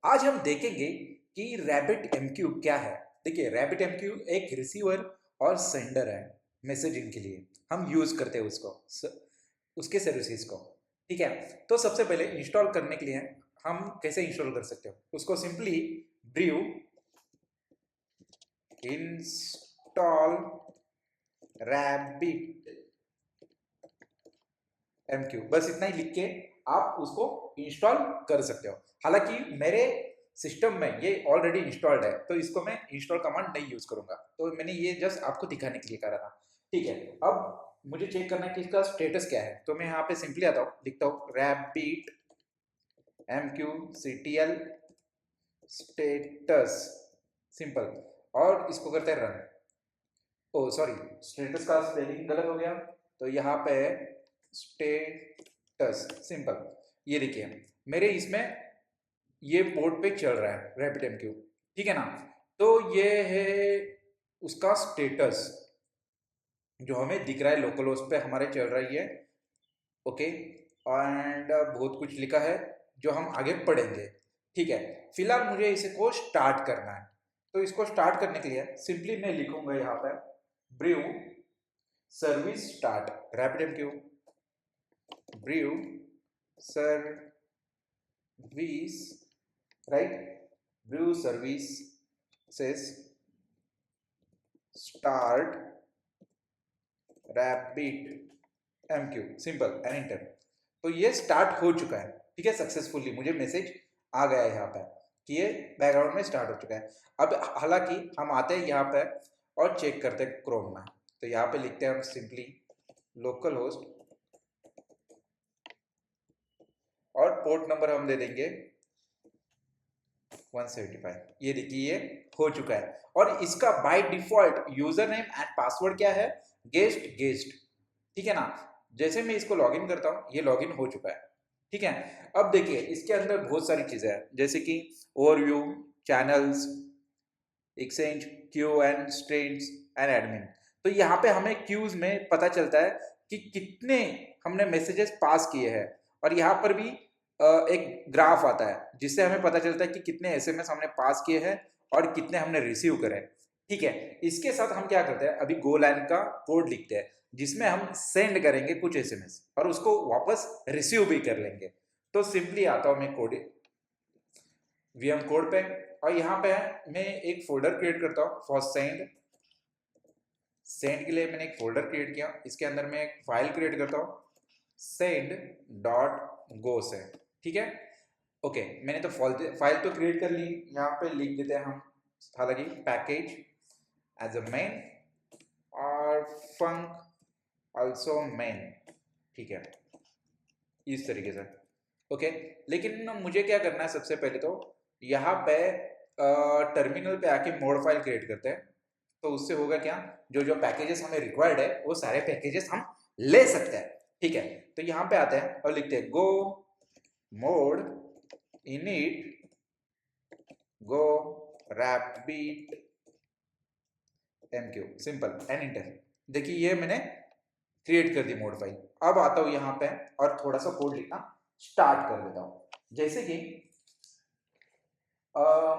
आज हम देखेंगे कि रैबिट एमक्यू क्या है। देखिए, रैबिट एमक्यू एक रिसीवर और सेंडर है मैसेजिंग के लिए। हम यूज करते हैं उसके सर्विसेज को। ठीक है, तो सबसे पहले इंस्टॉल करने के लिए हम कैसे इंस्टॉल कर सकते हो उसको सिंपली ब्रीव इंस्टॉल रैबिट एमक्यू, बस इतना ही लिख के आप उसको इंस्टॉल कर सकते हो। हालांकि मेरे सिस्टम में ये ऑलरेडी इंस्टॉल्ड है, तो इसको मैं इंस्टॉल कमांड नहीं यूज करूंगा, तो मैंने ये जस्ट आपको दिखाने के लिए करा था। ठीक है, अब मुझे चेक करना है कि इसका स्टेटस क्या है, तो मैं यहाँ पे सिंपली आता हूँ, लिखता हूँ rabbit MQ CTL status, simple, और इसको करते हैं रन। ओ सॉरी, स्टेटस का स्पेलिंग गलत हो गया, तो यहाँ पे स्टेटस सिंपल। ये देखिए मेरे इसमें ये पोर्ट पे चल रहा है रैपिड एमक्यू, ठीक है ना। तो ये है उसका स्टेटस जो हमें दिख रहा है, लोकल होस्ट पे हमारे चल रही है। ओके, एंड बहुत कुछ लिखा है जो हम आगे पढ़ेंगे। ठीक है, फिलहाल मुझे इसे को स्टार्ट करना है, तो इसको स्टार्ट करने के लिए सिंपली मैं लिखूंगा यहाँ पे brew service start rabbit MQ, brew service, right, brew service says start rabbit mq, simple and enter. तो ये स्टार्ट हो चुका है, ठीक है, सक्सेसफुली मुझे मैसेज आ गया है यहाँ पे कि ये बैकग्राउंड में स्टार्ट हो चुका है। अब हालांकि हम आते हैं यहाँ पे और चेक करते हैं क्रोम में, तो यहाँ पे लिखते हैं हम सिंपली लोकल होस्ट और पोर्ट नंबर हम दे देंगे 175। ये देखिए ये हो चुका है, और इसका by default user name and password क्या है, गेस्ट गेस्ट, ठीक है ना। जैसे मैं इसको लॉगिन करता हूँ, ये लॉगिन हो चुका है, ठीक है। अब देखिए इसके अंदर बहुत सारी चीजें हैं, जैसे कि overview, channels, exchange, Q and strands and admin. तो यहाँ पे हमें क्यूज में पता चलता है कि कितने हमने मैसेजेस पास किए हैं, और यहाँ पर भी एक ग्राफ आता है जिससे हमें पता चलता है कि कितने एसएमएस हमने पास किए हैं और कितने हमने रिसीव करे। ठीक है, इसके साथ हम क्या करते हैं, अभी गो लाइन का कोड लिखते हैं जिसमें हम सेंड करेंगे कुछ एसएमएस और उसको वापस रिसीव भी कर लेंगे। तो सिंपली आता हूं मैं कोड वीएम कोड पे, और यहाँ पे मैं एक फोल्डर क्रिएट करता हूँ फॉर सेंड। सेंड के लिए मैंने एक फोल्डर क्रिएट किया, इसके अंदर मैं एक फाइल क्रिएट करता हूँ send.go से, ठीक है। ओके, मैंने तो फाइल तो क्रिएट कर ली, यहाँ पे लिख देते हैं हम हालांकि पैकेज एज अ मेन और फंक आल्सो मेन, ठीक है, इस तरीके से। ओके, लेकिन मुझे क्या करना है, सबसे पहले तो यहाँ पे टर्मिनल पे आके मोड फाइल क्रिएट करते हैं, तो उससे होगा क्या, जो जो पैकेजेस हमें रिक्वायर्ड है वो सारे पैकेजेस हम ले सकते हैं। ठीक है, तो यहाँ पे आते हैं और लिखते हैं go mod init go rabbit MQ, simple and enter. देखिए ये मैंने क्रिएट कर दी मोड फाइल। अब आता हूँ यहाँ पे और थोड़ा सा कोड लिखना स्टार्ट कर देता हूँ। जैसे कि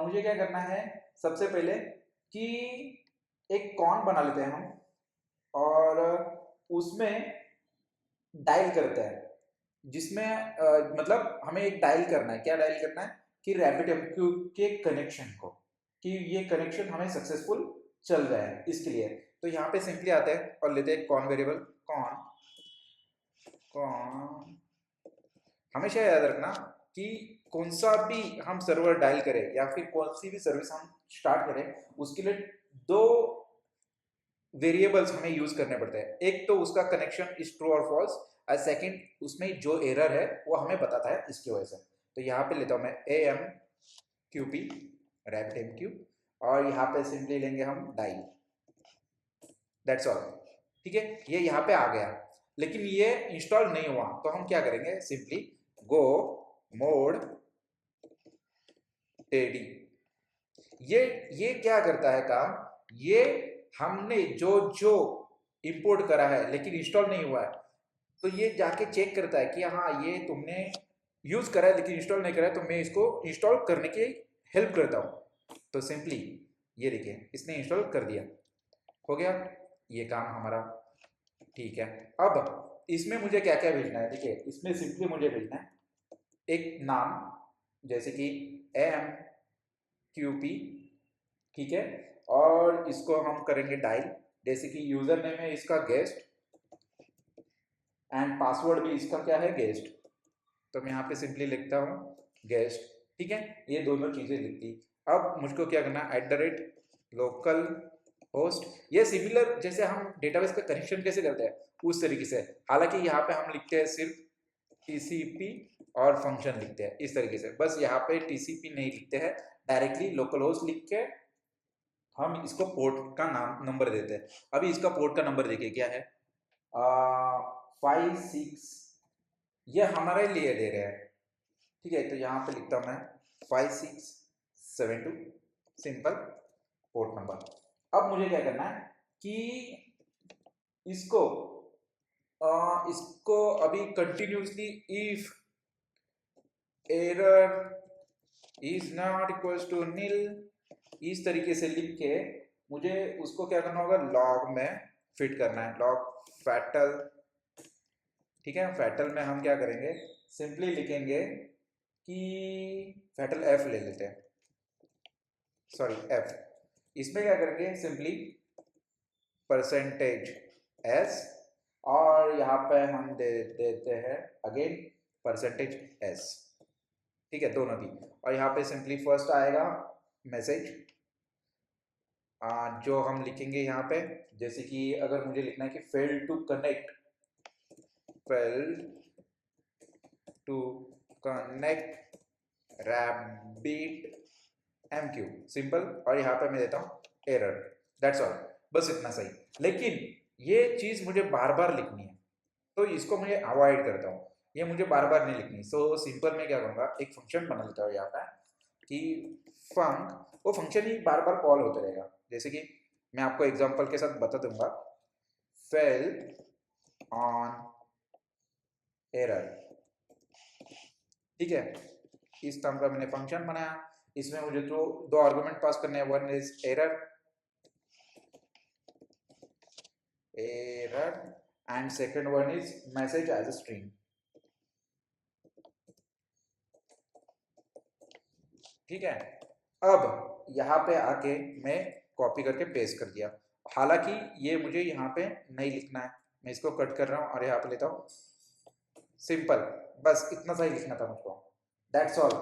मुझे क्या करना है, सबसे पहले कि एक कॉन बना लेते हैं हम, और उसमें डायल करते हैं, जिसमें मतलब हमें एक डायल करना है, क्या डायल करना है कि रैपिड एमक्यू के कनेक्शन को, कि ये कनेक्शन हमें सक्सेसफुल चल रहा है इसके लिए। तो यहाँ पे सिंपली आते हैं और लेते हैं कॉन वेरिएबल, कॉन कॉन, हमेशा याद रखना कि कौन सा भी हम सर्वर डायल करें या फिर कौन सी भी सर्विस हम स्टार्ट करें, उसके लिए दो वेरिएबल्स हमें यूज करने पड़ते हैं। एक तो उसका कनेक्शन इज ट्रू और फॉल्स, और सेकंड उसमें जो एरर है वो हमें बताता है इसकी वजह से। तो यहाँ पे लेता हूँ मैं AMQP रैपिड एमक्यू, और यहाँ पे सिंपली लेंगे हम डायल, दैट्स ऑल। ठीक है, ये यहाँ पे आ गया, लेकिन ये इंस्टॉल नहीं हुआ, तो हम क्या करेंगे, सिंपली गो मोड टेडी। ये क्या करता है काम, ये हमने जो जो इंपोर्ट करा है लेकिन इंस्टॉल नहीं हुआ है, तो ये जाके चेक करता है कि हाँ ये तुमने यूज करा है लेकिन इंस्टॉल नहीं करा है, तो मैं इसको इंस्टॉल करने की हेल्प करता हूँ। तो सिंपली ये देखिए इसने इंस्टॉल कर दिया, हो गया ये काम हमारा। ठीक है, अब इसमें मुझे क्या क्या भेजना है, देखिए इसमें सिंपली मुझे भेजना है एक नाम, जैसे कि एम क्यू पी, ठीक है, और इसको हम करेंगे डायल, जैसे कि यूजर नेम है इसका गेस्ट एंड पासवर्ड भी इसका क्या है गेस्ट, तो मैं यहाँ पे सिंपली लिखता हूँ गेस्ट, ठीक है, ये दोनों चीजें लिख दी। अब मुझको क्या करना है, @लोकल होस्ट, ये सिमिलर जैसे हम डेटाबेस का कनेक्शन कैसे करते हैं उस तरीके से, हालांकि यहाँ पे हम लिखते हैं सिर्फ टीसीपी और फंक्शन लिखते हैं इस तरीके से, बस यहाँ पे टीसीपी नहीं लिखते हैं, डायरेक्टली लोकल होस्ट लिख के हम इसको पोर्ट का नाम नंबर देते हैं। अभी इसका पोर्ट का नंबर देखिए क्या है, 56, ये हमारे लिए दे रहे हैं, ठीक है, तो यहाँ पे लिखता हूँ मैं 5672 सिंपल पोर्ट नंबर। अब मुझे क्या करना है कि इसको इसको अभी continuously if error is not equals to nil इस तरीके से लिख के मुझे उसको क्या करना होगा, लॉग में फिट करना है, लॉग फैटल, ठीक है, फैटल में हम क्या करेंगे, सिंपली लिखेंगे कि फैटल एफ ले लेते हैं, सॉरी एफ, इसमें क्या करेंगे सिंपली परसेंटेज एस, और यहाँ पे हम दे देते हैं अगेन परसेंटेज एस, ठीक है, दोनों दी, और यहाँ पे सिंपली फर्स्ट आएगा मैसेज, जो हम लिखेंगे यहाँ पे, जैसे कि अगर मुझे लिखना है कि fail to connect, fail to connect Rabbit MQ simple, और यहाँ पे मैं देता हूँ एरर, दैट्स ऑल, बस इतना सही। लेकिन ये चीज मुझे बार बार लिखनी है, तो इसको मुझे अवॉइड करता हूँ, ये मुझे बार बार नहीं लिखनी, सो सिंपल मैं क्या करूँगा, एक फंक्शन बना लेता हूँ यहाँ पे कि फंक, वो फंक्शन ही बार बार कॉल होते रहेगा, जैसे कि मैं आपको एग्जांपल के साथ बता दूंगा, फेल ऑन एरर, ठीक है, इस तरह का मैंने फंक्शन बनाया, इसमें मुझे तो दो आर्गुमेंट पास करने हैं, one is error and second one is message as a string, ठीक है। अब यहाँ पे आके मैं कॉपी करके पेस्ट कर दिया, हालांकि ये मुझे यहाँ पे नहीं लिखना है, मैं इसको कट कर रहा हूँ और यहाँ पे लेता हूँ सिंपल, बस इतना सा ही लिखना था मुझको, दैट्स ऑल,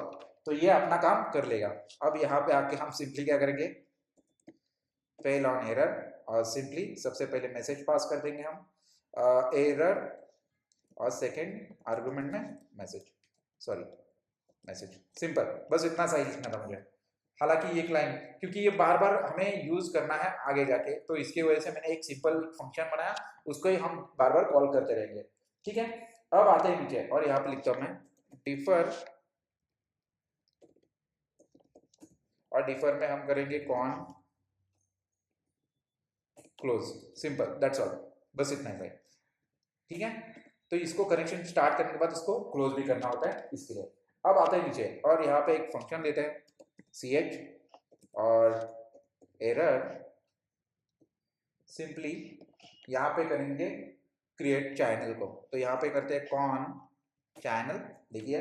तो ये अपना काम कर लेगा। अब यहाँ पे आके हम सिंपली क्या करेंगे, फेल ऑन एरर, और सिंपली सबसे पहले मैसेज पास कर देंगे हम एरर, और सेकेंड आर्गुमेंट में मैसेज, सॉरी मैसेज, सिंपल, बस इतना सा ही लिखना था मुझे, हालांकि ये लाइन क्योंकि ये बार बार हमें यूज करना है आगे जाके, तो इसकी वजह से मैंने एक सिंपल फंक्शन बनाया, उसको ही हम बार बार कॉल करते रहेंगे, ठीक है। अब आते हैं नीचे, और यहाँ पे लिखता हूँ मैं डिफर, और डिफर में हम करेंगे con close, simple that's all, बस इतना ही, ठीक है। तो इसको कनेक्शन स्टार्ट करने के बाद इसको क्लोज भी करना होता है इसके लिए। अब आते हैं नीचे, और यहाँ पे एक फंक्शन लेते हैं ch, और एरर सिंपली यहाँ पे करेंगे क्रिएट चैनल को, तो यहाँ पे करते हैं कॉन चैनल, देखिए,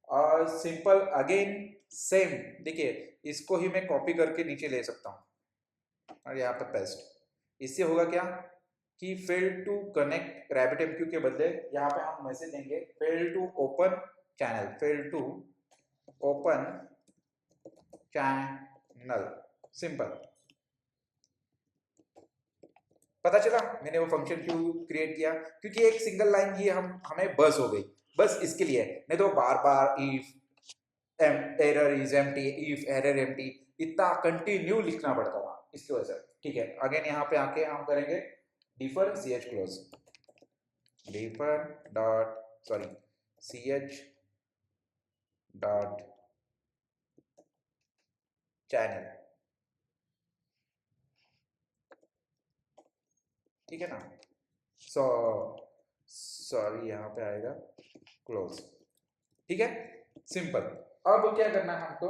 और सिंपल अगेन सेम, देखिए इसको ही मैं कॉपी करके नीचे ले सकता हूँ और यहाँ पे पेस्ट, इससे होगा क्या कि fail to connect Rabbit MQ के बदले यहाँ पे हम मैसेज देंगे fail to open channel, fail to open channel, simple, पता चला मैंने वो फंक्शन क्यों क्रिएट किया, क्योंकि एक सिंगल लाइन ये हमें बस हो गई, बस इसके लिए, नहीं तो बार बार if error is empty, if error empty, इतना कंटिन्यू लिखना पड़ता था इसकी वजह से, ठीक है। अगेन यहाँ पे आके हम करेंगे differ ch close, differ dot sorry ch dot channel, ठीक है ना, सो सॉरी यहाँ पे आएगा क्लोज, ठीक है, सिंपल। अब क्या करना है हमको,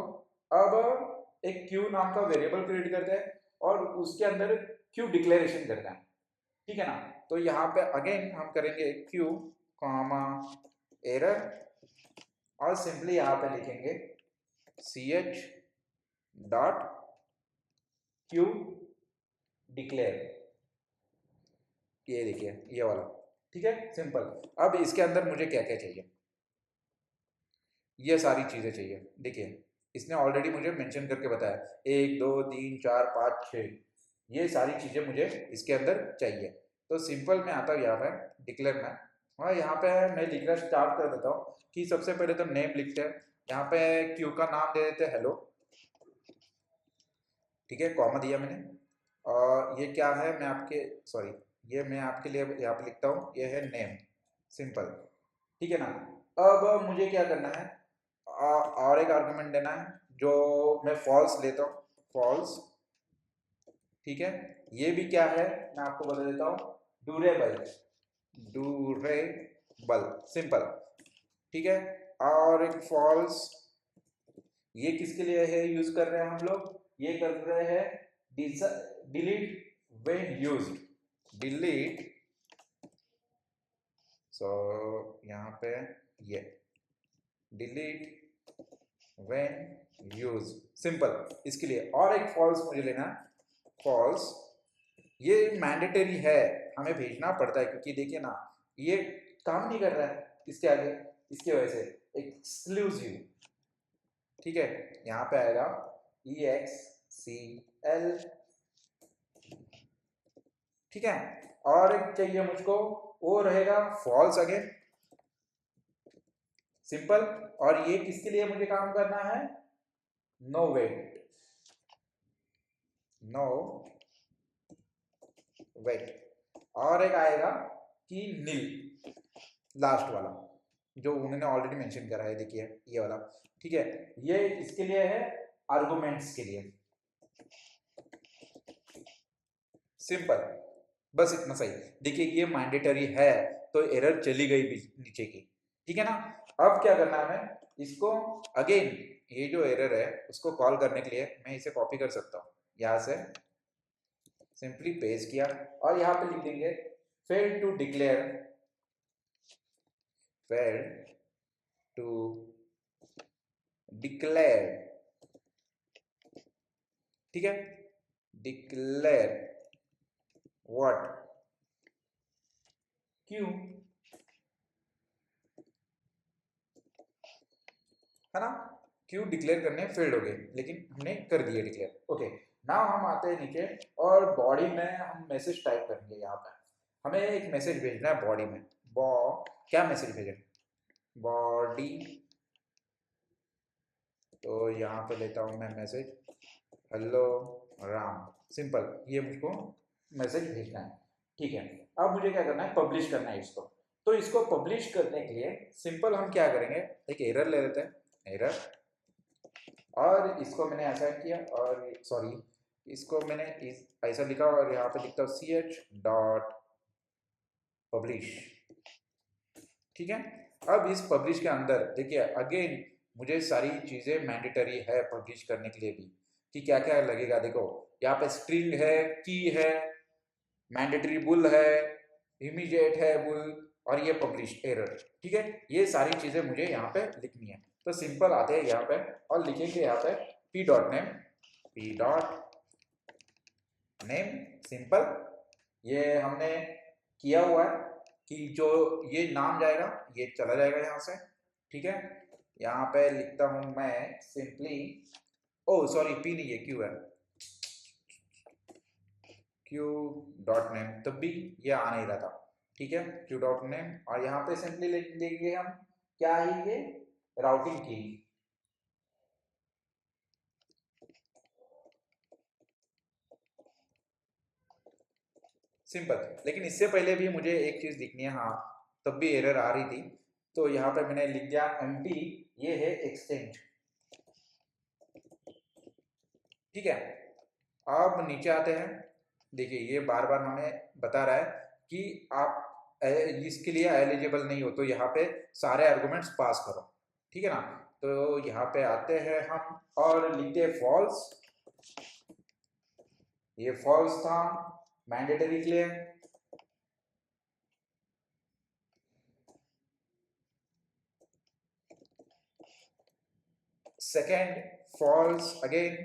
अब एक क्यू नाम का वेरिएबल क्रिएट करते हैं और उसके अंदर क्यू डिक्लेरेशन करना है, ठीक है ना। तो यहाँ पे अगेन हम करेंगे क्यू कॉमा एरर और सिंपली यहाँ पे लिखेंगे ch डॉट क्यू डिक्लेयर, ये देखिए ये वाला, ठीक है, सिंपल। अब इसके अंदर मुझे क्या क्या चाहिए, ये सारी चीजें चाहिए। देखिए इसने ऑलरेडी मुझे मेंशन करके बताया 1 2 3 4 5 6, ये सारी चीजें मुझे इसके अंदर चाहिए। तो सिंपल मैं आता हूँ यहाँ पे डिक्लेयर में, और यहाँ पे मैं लिखना स्टार्ट कर देता हूँ कि सबसे पहले तो नेम लिखते हैं, यहाँ पे क्यू का नाम दे देते हैं हेलो, ठीक है, कॉमा दिया मैंने। और ये क्या है, मैं आपके सॉरी, ये मैं आपके लिए यहाँ पे लिखता हूँ, ये है नेम, सिंपल, ठीक है ना। अब मुझे क्या करना है, और एक आर्गुमेंट देना है जो मैं फॉल्स लेता हूँ, फॉल्स, ठीक है। ये भी क्या है मैं आपको बता देता हूँ, ड्यूरेबल, ड्यूरेबल, सिंपल, ठीक है। और एक फॉल्स, ये किसके लिए है यूज कर रहे हैं हम लोग, ये कर रहे हैं डिलीट व्हेन यूज्ड, डिलीट, सो यहाँ पे ये डिलीट व्हेन यूज, सिंपल, इसके लिए। और एक फॉल्स मुझे लेना है, फॉल्स, ये मैंडेटरी है, हमें भेजना पड़ता है क्योंकि देखिए ना ये काम नहीं कर रहा है इसके आगे, इसकी वजह से एक्सक्लूसिव, ठीक है। यहाँ पे आएगा EXCL, ठीक है। और एक चाहिए मुझको, वो रहेगा फॉल्स अगेन, सिंपल। और ये किसके लिए मुझे काम करना है, नो वेट, नो वेट। और एक आएगा कि नील, लास्ट वाला जो उन्होंने ऑलरेडी मेंशन करा है, देखिए ये वाला, ठीक है। ये इसके लिए है, आर्गुमेंट्स के लिए, सिंपल, बस इतना सही। देखिए ये मैंडेटरी है तो एरर चली गई नीचे की, ठीक है ना। अब क्या करना है, हमें इसको अगेन, ये जो एरर है उसको कॉल करने के लिए मैं इसे कॉपी कर सकता हूँ, यहाँ से सिंपली पेस्ट किया और यहाँ पे लिख देंगे fail to declare, fail to declare, ठीक है, डिक्लेयर व्हाट, क्यों, है ना, क्यों डिक्लेयर करने फेल्ड हो गए, लेकिन हमने कर दिया डिक्लेयर, ओके। नाउ हम आते हैं नीचे और बॉडी में हम मैसेज टाइप करेंगे, यहाँ पे हमें एक मैसेज भेजना है बॉडी में, क्या मैसेज भेजें, बॉडी, तो यहाँ पे लेता हूँ मैं मैसेज हेलो राम, सिंपल, ये मुझको मैसेज भेजना है, ठीक है। अब मुझे क्या करना है, पब्लिश करना है इसको। तो इसको पब्लिश करने के लिए सिंपल हम क्या करेंगे, एक एरर ले लेते हैं, एरर, और इसको मैंने ऐसा किया, और सॉरी इसको मैंने ऐसा लिखा और यहाँ पे लिखता हूँ ch डॉट पब्लिश, ठीक है। अब इस पब्लिश के अंदर देखिए अगेन मुझे सारी चीजें मैंडेटरी है पब्लिश करने के लिए भी, कि क्या क्या लगेगा, देखो यहाँ पे स्ट्रिंग है, की है, मैंडेटरी बुल है, इमीडिएट है बुल, और ये पब्लिश एरर, ठीक है। ये सारी चीजें मुझे यहाँ पे लिखनी है। तो सिंपल आते हैं यहाँ पे और लिखेंगे यहाँ पे p dot name, p dot name, simple, ये हमने किया हुआ है कि जो ये नाम जाएगा ये चला जाएगा यहाँ से, ठीक है। यहाँ पे लिखता हूं मैं सिंपली, ओ सॉरी पी नहीं है, क्यू है, क्यू डॉट नेम, तब भी ये आ नहीं रहा था, ठीक है, क्यू डॉट नेम। और यहाँ पे सिंपली लिख देंगे हम क्या है, ये राउटिंग की, सिंपल। लेकिन इससे पहले भी मुझे एक चीज लिखनी है, हाँ तब भी एरर आ रही थी, तो यहाँ पे मैंने लिख दिया एम्प्टी, ये है एक्सटेंड, ठीक है। अब नीचे आते हैं, देखिए ये बार बार हमें बता रहा है कि आप इसके लिए एलिजिबल नहीं हो, तो यहाँ पे सारे आर्गुमेंट्स पास करो, ठीक है ना। तो यहाँ पे आते हैं हम और लिखते हैं फॉल्स, ये फॉल्स था मैंडेटरी के लिए। सेकेंड फॉल्स अगेन,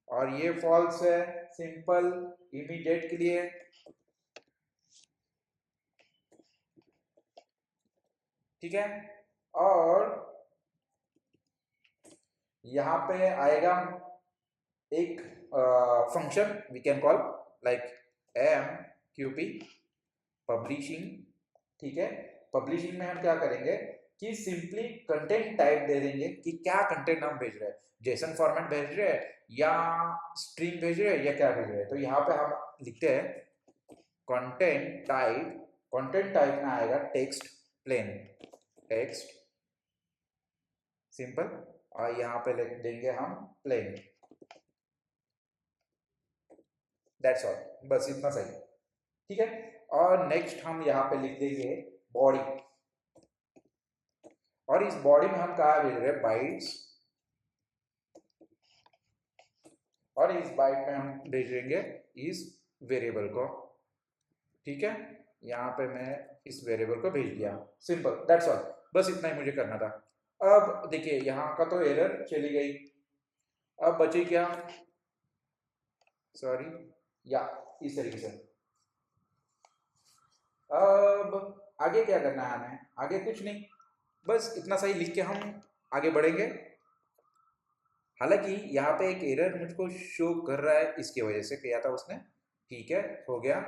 और ये फॉल्स है सिंपल इमीडिएट के लिए। ठीक है, और यहाँ पे आएगा एक function we can call like M Q P publishing. ठीक है, पब्लिशिंग में हम क्या करेंगे कि सिंपली कंटेंट टाइप दे देंगे कि क्या कंटेंट हम भेज रहे हैं, जेसन फॉर्मेट भेज रहे हैं या स्ट्रिंग भेज रहे हैं या क्या भेज रहे हैं। तो यहाँ पे हम लिखते हैं कंटेंट टाइप, कंटेंट टाइप में आएगा टेक्स्ट प्लेन, टेक्स्ट सिंपल, और यहाँ पे लिख देंगे हम प्लेन। दैट्स ऑल, बस इतना सही। ठीक है, और नेक्स्ट हम यहाँ पे लिख देंगे बॉडी, और इस बॉडी में हम कहा भेज रहे हैं बाइट्स, और इस बाइट में हम भेजेंगे इस वेरिएबल को। ठीक है, यहाँ पे मैं इस वेरिएबल को भेज दिया, सिंपल दैट्स ऑल, बस इतना ही मुझे करना था। अब देखिए यहाँ का तो एरर चली गई, अब बची क्या, सॉरी या इस तरीके से। अब आगे क्या करना है हमें, आगे कुछ नहीं, बस इतना सही लिख के हम आगे बढ़ेंगे। हालांकि यहाँ पे एक एरर मुझको शो कर रहा है, इसकी वजह से किया था उसने। ठीक है, हो गया।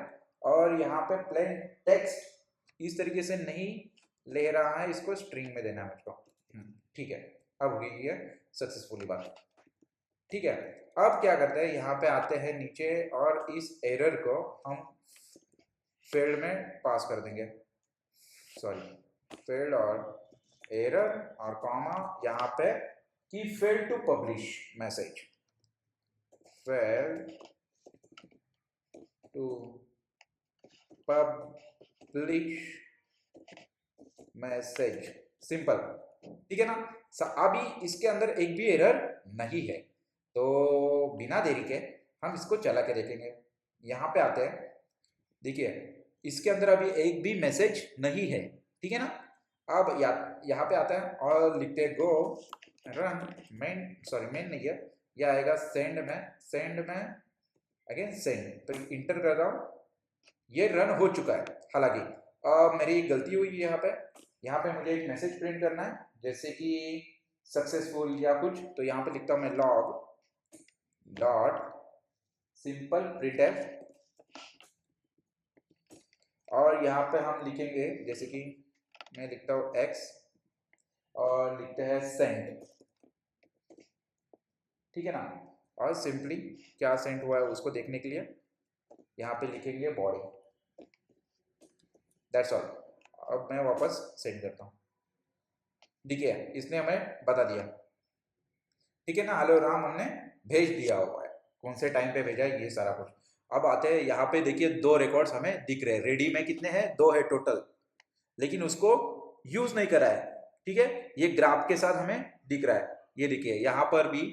और यहाँ पे प्लेन टेक्स्ट इस तरीके से नहीं ले रहा है, इसको स्ट्रिंग में देना है मुझको। ठीक है, अब हो गई है सक्सेसफुली बात। ठीक है, अब क्या करते हैं, यहाँ पे आते हैं नीचे और इस एरर को हम फील्ड में पास कर देंगे, सॉरी फील्ड और एरर और कॉमा यहाँ पे कि failed to publish message, failed to publish message, simple. ठीक है ना, अभी इसके अंदर एक भी एरर नहीं है, तो बिना देरी के हम इसको चला के देखेंगे। यहाँ पे आते हैं, देखिए इसके अंदर अभी एक भी मैसेज नहीं है। ठीक है ना, अब यहाँ पे आता है और लिखते हैं गो रन मेन, सॉरी मेन नहीं है, यह आएगा सेंड में, सेंड में अगेन सेंड, तो इंटर कर रहा हूँ, ये रन हो चुका है। हालांकि मेरी गलती हुई यहाँ पे मुझे एक मैसेज प्रिंट करना है जैसे कि सक्सेसफुल या कुछ, तो यहाँ पे लिखता हूँ मैं लॉग डॉट सिंपल प्रिंटफ, और यहाँ पे हम लिखेंगे जैसे कि मैं लिखता हूँ x और लिखते हैं सेंड। ठीक है ना, और सिंपली क्या सेंड हुआ है उसको देखने के लिए यहाँ पे लिखेंगे बॉडी, दैट्स ऑल। अब मैं वापस सेंड करता हूँ, देखिए इसने हमें बता दिया। ठीक है ना, हेलो राम हमने भेज दिया हुआ है, कौन से टाइम पे भेजा है ये सारा कुछ। अब आते हैं यहाँ पे, देखिए दो रिकॉर्ड्स हमें दिख रहे हैं, रेडी में कितने हैं, दो है टोटल, लेकिन उसको यूज नहीं करा है। ठीक है, ये ग्राफ के साथ हमें दिख रहा है, ये देखिए यहाँ पर भी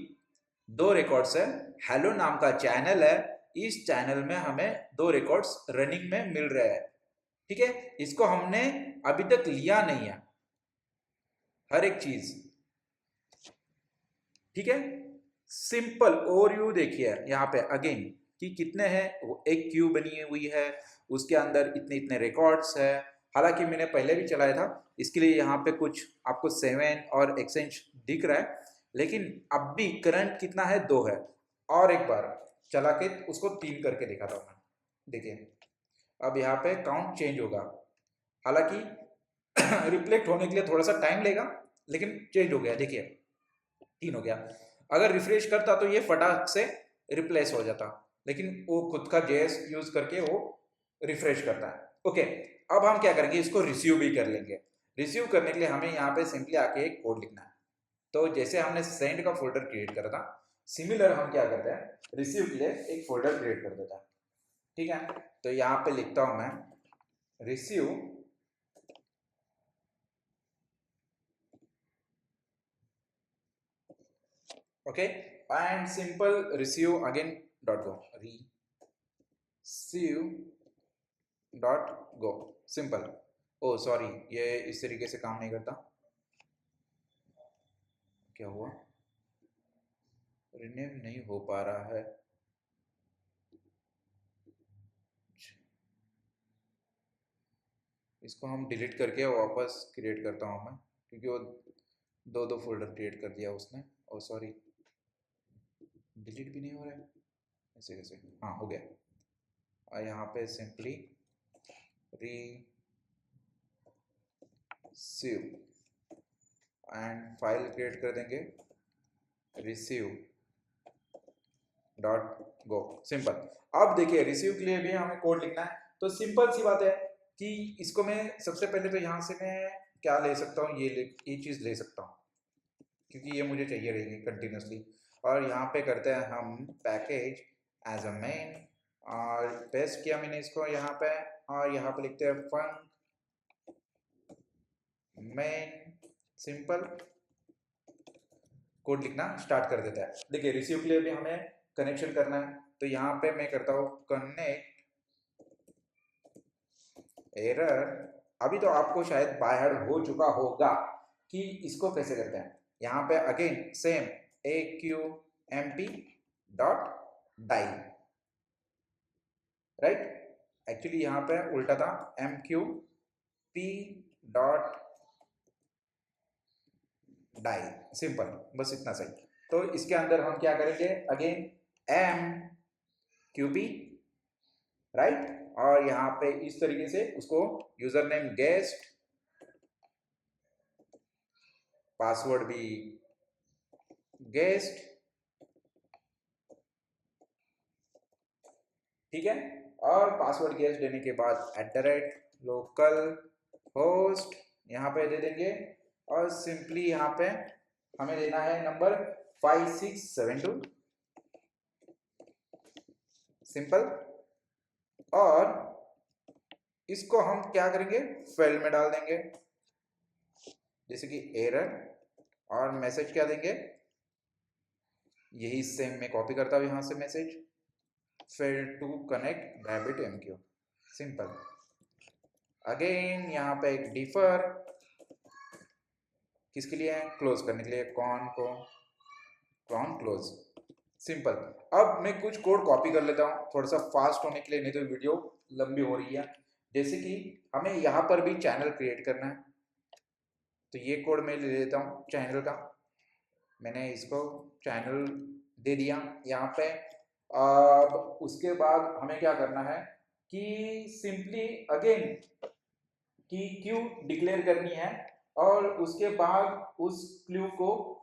दो रिकॉर्ड्स है, हेलो नाम का चैनल है, इस चैनल में हमें दो रिकॉर्ड्स रनिंग में मिल रहे हैं। ठीक है, इसको हमने अभी तक लिया नहीं है हर एक चीज। ठीक है, सिंपल ओवरव्यू देखिए यहाँ पे अगेन कि कितने हैं, वो एक क्यू बनी हुई है, उसके अंदर इतने इतने रिकॉर्ड्स है। हालांकि मैंने पहले भी चलाया था, इसके लिए यहाँ पे कुछ आपको 7 और एक्सचेंज दिख रहा है, लेकिन अब भी करंट कितना है, 2 है। और एक बार चला के उसको 3 करके दिखाता हूँ मैं, देखिए अब यहाँ पे काउंट चेंज होगा, हालांकि रिफ्लेक्ट होने के लिए थोड़ा सा टाइम लेगा, लेकिन चेंज हो गया, देखिए 3 हो गया। अगर रिफ्रेश करता तो ये फटाक से रिप्लेस हो जाता, लेकिन वो खुद का जेएस यूज करके वो रिफ्रेश करता है। ओके, अब हम क्या करेंगे, इसको रिसीव भी कर लेंगे। रिसीव करने के लिए हमें यहाँ पे सिंपली आके एक कोड लिखना है, तो जैसे हमने सेंड का फोल्डर क्रिएट करा था, सिमिलर हम क्या करते हैं, रिसीव के लिए एक फोल्डर क्रिएट कर देता है। ठीक है, तो यहाँ पे लिखता हूं मैं receive okay, and simple receive again dot go, receive dot go, simple. Oh sorry, ये इस तरीके से काम नहीं करता, क्या हुआ, रिनेम नहीं हो पा रहा है। इसको हम डिलीट करके वापस क्रिएट करता हूँ मैं, क्योंकि वो दो दो फोल्डर क्रिएट कर दिया उसने। ओ सॉरी, डिलीट भी नहीं हो रहा है, ऐसे कैसे, हाँ हो गया। और यहाँ पे simply receive and file create कर देंगे, रिसीव डॉट गो, सिंपल। अब देखिए रिसीव के लिए भी हमें कोड लिखना है, तो सिंपल सी बात है कि इसको मैं सबसे पहले तो यहाँ से मैं क्या ले सकता हूँ, ये चीज़ ले सकता हूँ, क्योंकि ये मुझे चाहिए रहेगी कंटिन्यूसली। और यहाँ पे करते हैं हम पैकेज एज अ मेन, और पेस्ट किया मैंने इसको यहाँ पे, और यहाँ पे लिखते हैं फंक मेन, सिंपल। कोड लिखना स्टार्ट कर देता है। देखिए रिसीव के लिए भी हमें कनेक्शन करना है, तो यहाँ पे मैं करता हूँ कनेक्ट एरर। अभी तो आपको शायद बाय हार्ट हो चुका होगा कि इसको कैसे करते हैं। यहाँ पे again same AQMP dot dial, right, actually यहाँ पे उल्टा था, MQP डॉट डाई, सिंपल, बस इतना सही। तो इसके अंदर हम क्या करेंगे, अगेन MQP, राइट, और यहाँ पे इस तरीके से उसको यूजर नेम गेस्ट, पासवर्ड भी गेस्ट, ठीक है। और पासवर्ड गेस्ट देने के बाद @लोकल होस्ट यहाँ पे दे देंगे, और सिंपली यहाँ पे हमें देना है नंबर 5672, सिंपल। और इसको हम क्या करेंगे, फील्ड में डाल देंगे, जैसे कि एरर, और मैसेज क्या देंगे, यही सेम मैं कॉपी करता हूँ यहाँ से message, fail to connect RabbitMQ, simple. Again यहाँ पे एक डिफर, किसके लिए है, क्लोज करने के लिए, कॉन क्लोज, सिंपल। अब मैं कुछ कोड कॉपी कर लेता हूँ थोड़ा सा फास्ट होने के लिए, नहीं तो वीडियो लंबी हो रही है। जैसे कि हमें यहाँ पर भी चैनल क्रिएट करना है, तो ये कोड मैं ले लेता हूँ चैनल का, मैंने इसको चैनल दे दिया यहाँ पे। अब उसके बाद हमें क्या करना है कि सिंपली अगेन की क्यू डिक्लेयर करनी है, और उसके बाद उस क्यू को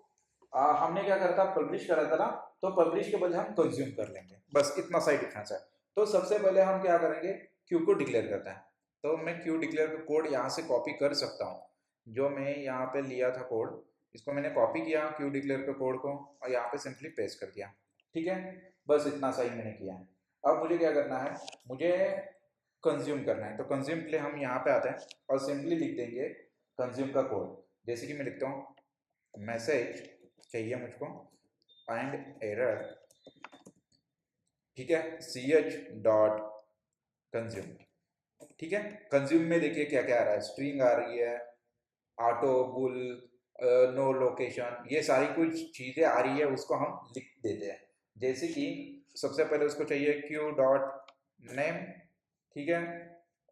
हमने क्या करा था, पब्लिश करा था ना, तो पब्लिश के बजाय हम कंज्यूम कर लेंगे, बस इतना सा ही डिफरेंस है। तो सबसे पहले हम क्या करेंगे, क्यू को डिक्लेयर करते हैं। तो मैं क्यू डिक्लेयर का कोड यहाँ से कॉपी कर सकता हूँ, जो मैं यहाँ पे लिया था कोड, इसको मैंने कॉपी किया क्यू डिक्लेयर के कोड को, और यहाँ पे सिंपली पेस्ट कर दिया, ठीक है, बस इतना सा ही मैंने किया है। अब मुझे क्या करना है, मुझे कंज्यूम करना है, तो कंज्यूम के लिए हम यहाँ पे आते हैं और सिंपली लिख देंगे कंज्यूम का कोड, जैसे कि मैं लिखता हूँ मैसेज चाहिए मुझको फाइंड एरर, ठीक है, ch डॉट कंज्यूम, ठीक है। कंज्यूम में देखिए क्या क्या आ रहा है, स्ट्रिंग आ रही है, ऑटो बुल, नो लोकेशन, ये सारी कुछ चीज़ें आ रही है, उसको हम लिख देते हैं। जैसे कि सबसे पहले उसको चाहिए क्यू डॉट नेम, ठीक है,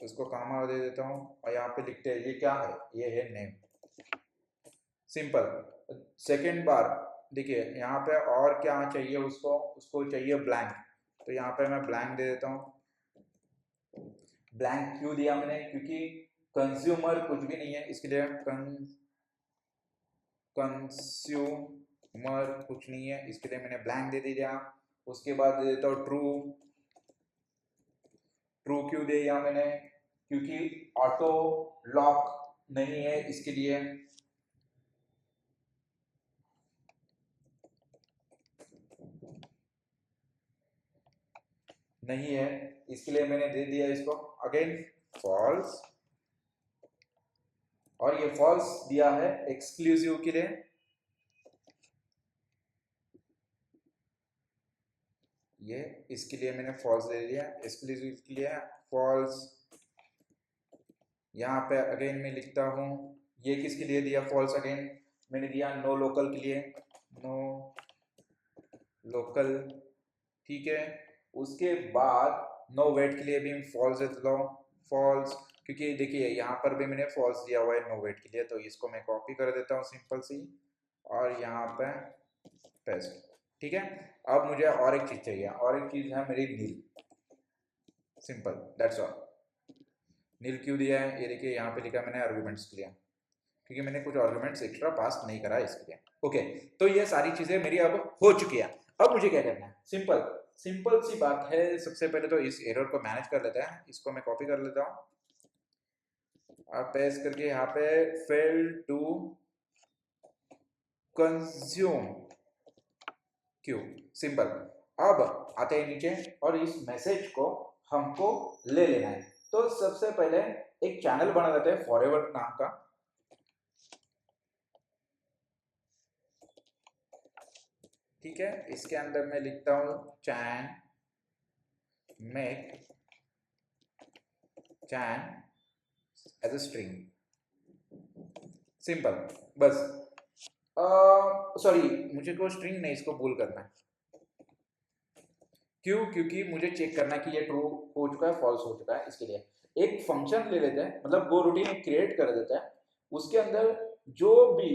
उसको कामा दे देता हूँ, और यहाँ पे लिखते हैं ये क्या है, ये है नेम, सिंपल। सेकेंड बार देखिए यहाँ पे और क्या चाहिए उसको, उसको चाहिए ब्लैंक, तो यहाँ पे मैं ब्लैंक दे देता हूँ। ब्लैंक क्यों दिया मैंने, क्योंकि कंज्यूमर कुछ भी नहीं है, इसके लिए कंज्यूमर कुछ नहीं है, इसके लिए मैंने ब्लैंक दे दिया। उसके बाद दे देता हूँ ट्रू, ट्रू क्यों दे दिया मैंने, क्योंकि ऑटो लॉक नहीं है, इसके लिए। नहीं है, इसके लिए मैंने दे दिया इसको अगेन फॉल्स, और ये फॉल्स दिया है एक्सक्लूसिव के लिए, ये इसके लिए मैंने फॉल्स ले लिया, इसके लिए फॉल्स। यहाँ पे अगेन मैं लिखता हूँ, ये किसके लिए दिया फॉल्स, अगेन मैंने दिया नो लोकल के लिए, नो लोकल। ठीक है, उसके बाद नो वेट के लिए भी मैं फॉल्स देता हूँ, फॉल्स, क्योंकि देखिए यहाँ पर भी मैंने फॉल्स दिया हुआ है नो वेट के लिए, तो इसको मैं कॉपी कर देता हूँ सिंपल सी, और यहाँ पे पेस्ट। ठीक है, अब मुझे और एक चीज चाहिए, और एक चीज है मेरी नील, सिंपल दैट्स ऑल। नील क्यों दिया है, ये देखिए यहाँ पे लिखा मैंने आर्गुमेंट्स के लिए, क्योंकि मैंने कुछ आर्गुमेंट्स एक्स्ट्रा पास नहीं करा इसके लिए। ओके, तो ये सारी चीजें मेरी अब हो चुकी है। अब मुझे क्या करना है, सिंपल सिंपल सी बात है। सबसे पहले तो इस एरर को मैनेज कर लेते हैं, इसको मैं कॉपी कर लेता हूँ, आप पेस्ट करके यहाँ पे fail to consume queue, simple. अब आते हैं नीचे, और इस मैसेज को हमको ले लेना है। तो सबसे पहले एक चैनल बना लेते हैं फॉरएवर नाम का, ठीक है। इसके अंदर मैं लिखता हूं chan make chan as a string, simple, बस। सॉरी, मुझे को स्ट्रिंग नहीं, इसको बोल करना है। क्यों, क्योंकि मुझे चेक करना है कि ये ट्रू हो चुका है फॉल्स हो चुका है। इसके लिए एक फंक्शन ले लेते हैं, मतलब वो रूटीन क्रिएट कर देते हैं, उसके अंदर जो भी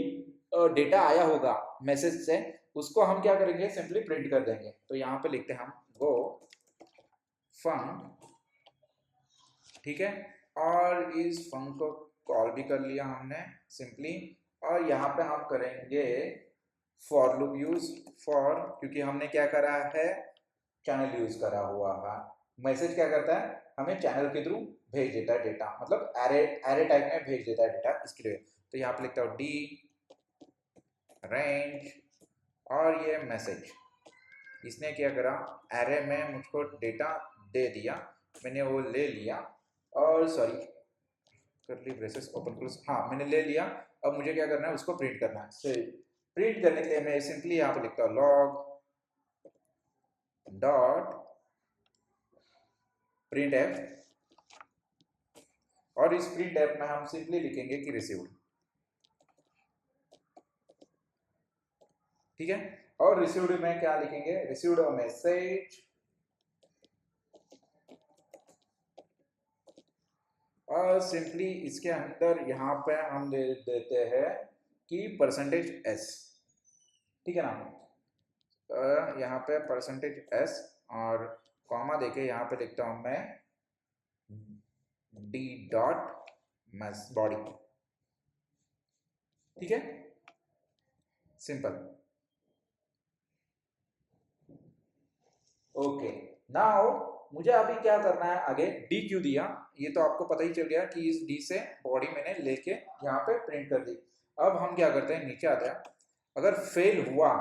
डेटा आया होगा मैसेज से, उसको हम क्या करेंगे, सिंपली प्रिंट कर देंगे। तो यहाँ पे लिखते हैं हम गो फंक, ठीक है, और इस फंक को कॉल भी कर लिया हमने सिंपली, और यहाँ पे हम करेंगे फॉर लूप यूज, फॉर, क्योंकि हमने क्या करा है, चैनल यूज करा हुआ है। मैसेज क्या करता है, हमें चैनल के थ्रू भेज देता है डेटा, मतलब एरे एरे टाइप में भेज देता है डेटा, इसके लिए। तो यहाँ पे लिखता हूँ डी रेंज, और ये मैसेज, इसने क्या करा, एरे में मुझको डेटा दे दिया, मैंने वो ले लिया, और सॉरी करली ब्रेसेस ओपन क्लोज, हाँ मैंने ले लिया। अब मुझे क्या करना है, उसको प्रिंट करना है। so, प्रिंट करने के लिए मैं सिंपली यहाँ पे लिखता हूँ लॉग डॉट प्रिंट एफ, और इस प्रिंट एफ में हम सिंपली लिखेंगे कि रिसीव्ड, ठीक है। और रिसीव्ड में क्या लिखेंगे, रिसीव्ड मैसेज, और सिंपली इसके अंदर यहाँ पे हम दे देते हैं कि परसेंटेज एस, ठीक है ना। यहाँ पे परसेंटेज एस, और कॉमा देके यहाँ पे लिखता हूं मैं डी डॉट मैस बॉडी, ठीक है, सिंपल। ओके, नाउ मुझे अभी क्या करना है, आगे डी क्यों दिया, ये तो आपको पता ही चल गया कि इस डी से बॉडी मैंने लेके यहाँ पे प्रिंट कर दी। अब हम क्या करते हैं, नीचे आते हैं, अगर फेल हुआ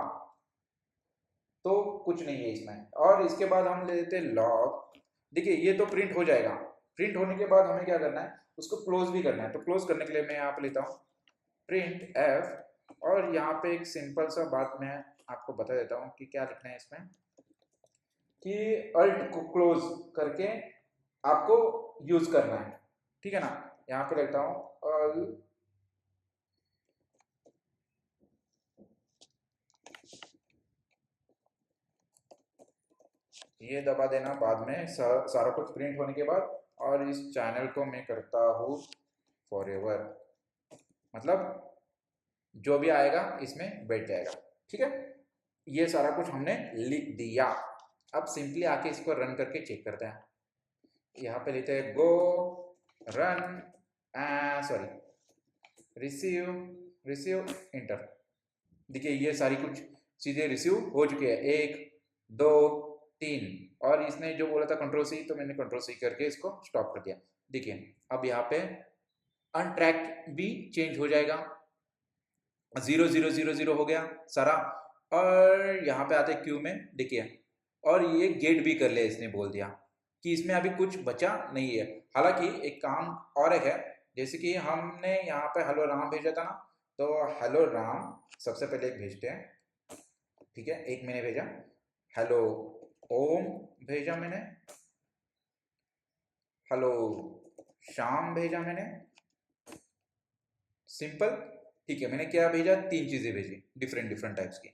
तो कुछ नहीं है इसमें, और इसके बाद हम ले लेते हैं लॉग। देखिए ये तो प्रिंट हो जाएगा, प्रिंट होने के बाद हमें क्या करना है, उसको क्लोज भी करना है। तो क्लोज करने के लिए मैं यहाँ पे लेता हूँ प्रिंट एफ, और यहाँ पे एक सिंपल सा बात मैं आपको बता देता हूँ कि क्या लिखना है इसमें, कि अल्ट को क्लोज करके आपको यूज करना है, ठीक है ना। यहाँ पे लिखता हूँ ये दबा देना बाद में, सारा कुछ प्रिंट होने के बाद, और इस चैनल को मैं करता हूँ फॉरएवर, मतलब जो भी आएगा इसमें बैठ जाएगा, ठीक है। ये सारा कुछ हमने लिख दिया। अब सिंपली आके इसको रन करके चेक करते हैं। यहाँ पे लेते हैं गो run, sorry receive, receive inter. देखिए ये सारी कुछ चीजें रिसीव हो चुकी है, 1 2 3, और इसने जो बोला था कंट्रोल सी, तो मैंने कंट्रोल सी करके इसको स्टॉप कर दिया। देखिए अब यहाँ पे अनट्रैक्ड भी चेंज हो जाएगा, 0 0 0 0 हो गया सारा। और यहाँ पे आते क्यू में, देखिए, और ये गेट भी कर ले, इसने बोल दिया कि इसमें अभी कुछ बचा नहीं है। हालांकि एक काम और एक है, जैसे कि हमने यहाँ पे हेलो राम भेजा था ना, तो हेलो राम सबसे पहले एक भेजते हैं, ठीक है, एक मैंने भेजा हेलो ओम भेजा मैंने, हेलो श्याम भेजा मैंने, सिंपल। ठीक है, मैंने क्या भेजा, 3 चीजें भेजी डिफरेंट डिफरेंट टाइप्स की।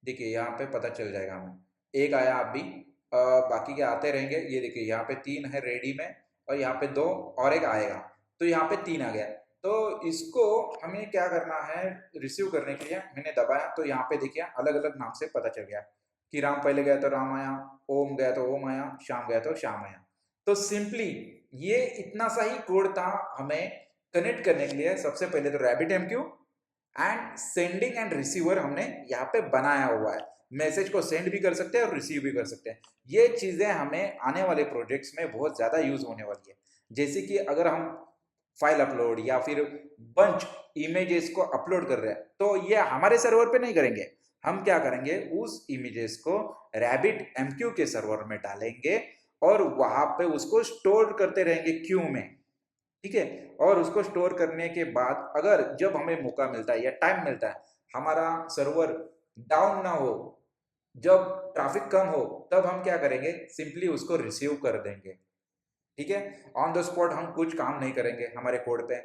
देखिए यहाँ पे पता चल जाएगा हमें, एक आया आप भी, बाकी के आते रहेंगे। ये देखिए यहाँ पे 3 है रेडी में, और यहाँ पे 2 और एक आएगा, तो यहाँ पे 3 आ गया। तो इसको हमें क्या करना है, रिसीव करने के लिए मैंने दबाया, तो यहाँ पे देखिए अलग अलग नाम से पता चल गया कि राम पहले गया तो राम आया, ओम गया तो ओम आया, श्याम गया तो श्याम आया। तो सिंपली ये इतना सा ही कोड था हमें कनेक्ट करने के लिए। सबसे पहले तो rabbit MQ and sending end receiver हमने यहाँ पे बनाया हुआ है। मैसेज को सेंड भी कर सकते हैं और रिसीव भी कर सकते हैं। ये चीजें हमें आने वाले प्रोजेक्ट्स में बहुत ज्यादा यूज होने वाली है। जैसे कि अगर हम फाइल अपलोड या फिर बंच इमेजेस को अपलोड कर रहे हैं, तो ये हमारे सर्वर पे नहीं करेंगे। हम क्या करेंगे, उस इमेजेस को रैबिट एमक्यू के सर्वर में डालेंगे और वहां पे उसको स्टोर करते रहेंगे क्यू में। ठीक है, और उसको स्टोर करने के बाद अगर जब हमें मौका मिलता है या टाइम मिलता है, हमारा सर्वर डाउन ना हो, जब ट्रैफिक कम हो, तब हम क्या करेंगे, सिंपली उसको रिसीव कर देंगे। ठीक है, ऑन द स्पॉट हम कुछ काम नहीं करेंगे हमारे कोड पे,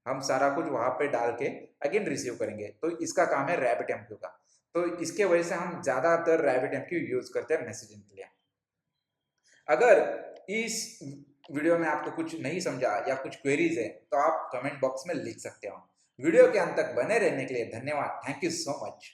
हम सारा कुछ वहां पे डाल के अगेन रिसीव करेंगे। तो इसका काम है रैबिट एमक्यू का। तो इसके वजह से हम ज्यादातर रैबिट एमक्यू यूज करते हैं मैसेजिंग के लिए। अगर इस वीडियो में आपको कुछ नहीं समझा या कुछ क्वेरीज है, तो आप कमेंट बॉक्स में लिख सकते हो। वीडियो के अंत तक बने रहने के लिए धन्यवाद। Thank you so much.